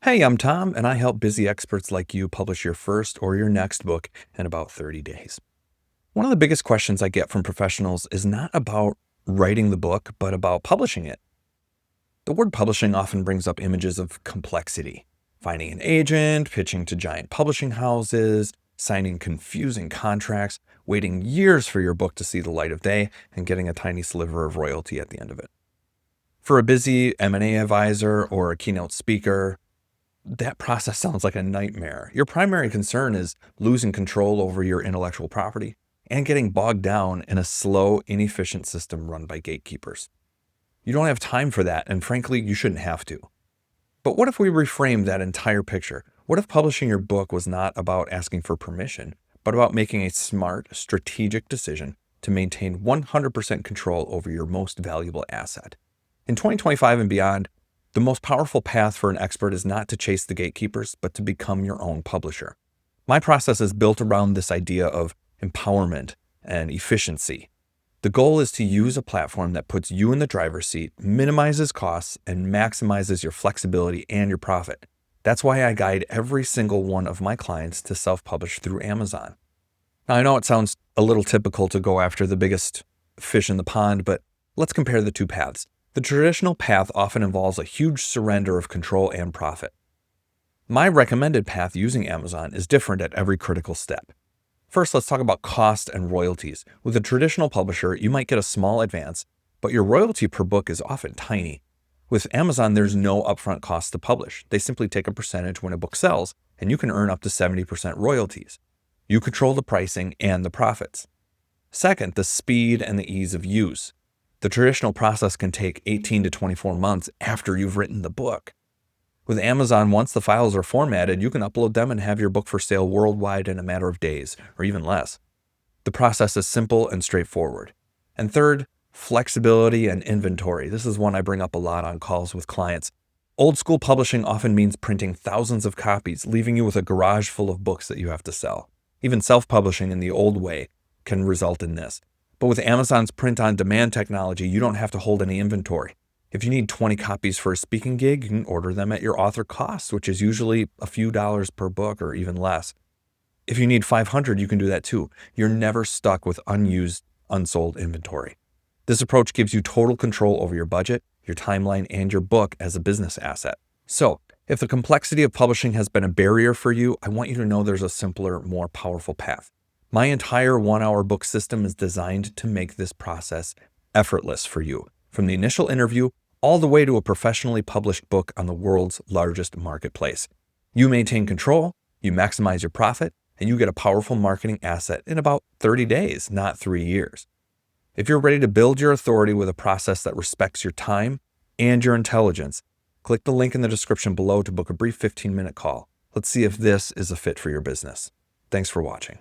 Hey, I'm Tom, and I help busy experts like you publish your first or your next book in about 30 days. One of the biggest questions I get from professionals is not about writing the book, but about publishing it. The word publishing often brings up images of complexity: finding an agent, pitching to giant publishing houses, signing confusing contracts, waiting years for your book to see the light of day, and getting a tiny sliver of royalty at the end of it. For a busy M&A advisor or a keynote speaker, that process sounds like a nightmare. Your primary concern is losing control over your intellectual property and getting bogged down in a slow, inefficient system run by gatekeepers. You don't have time for that, and frankly, you shouldn't have to. But what if we reframe that entire picture? What if publishing your book was not about asking for permission, but about making a smart, strategic decision to maintain 100% control over your most valuable asset? In 2025 and beyond, the most powerful path for an expert is not to chase the gatekeepers, but to become your own publisher. My process is built around this idea of empowerment and efficiency. The goal is to use a platform that puts you in the driver's seat, minimizes costs, and maximizes your flexibility and your profit. That's why I guide every single one of my clients to self-publish through Amazon. Now, I know it sounds a little typical to go after the biggest fish in the pond, but let's compare the two paths. The traditional path often involves a huge surrender of control and profit. My recommended path using Amazon is different at every critical step. First, let's talk about cost and royalties. With a traditional publisher, you might get a small advance, but your royalty per book is often tiny. With Amazon, there's no upfront cost to publish. They simply take a percentage when a book sells, and you can earn up to 70% royalties. You control the pricing and the profits. Second, the speed and the ease of use. The traditional process can take 18 to 24 months after you've written the book. With Amazon, once the files are formatted, you can upload them and have your book for sale worldwide in a matter of days, or even less. The process is simple and straightforward. And third, flexibility and inventory. This is one I bring up a lot on calls with clients. Old school publishing often means printing thousands of copies, leaving you with a garage full of books that you have to sell. Even self-publishing in the old way can result in this. But with Amazon's print-on-demand technology, you don't have to hold any inventory. If you need 20 copies for a speaking gig, you can order them at your author cost, which is usually a few dollars per book or even less. If you need 500, you can do that too. You're never stuck with unused, unsold inventory. This approach gives you total control over your budget, your timeline, and your book as a business asset. So, if the complexity of publishing has been a barrier for you, I want you to know there's a simpler, more powerful path. My entire 1-hour book system is designed to make this process effortless for you, from the initial interview all the way to a professionally published book on the world's largest marketplace. You maintain control, you maximize your profit, and you get a powerful marketing asset in about 30 days, not 3 years. If you're ready to build your authority with a process that respects your time and your intelligence, click the link in the description below to book a brief 15-minute call. Let's see if this is a fit for your business. Thanks for watching.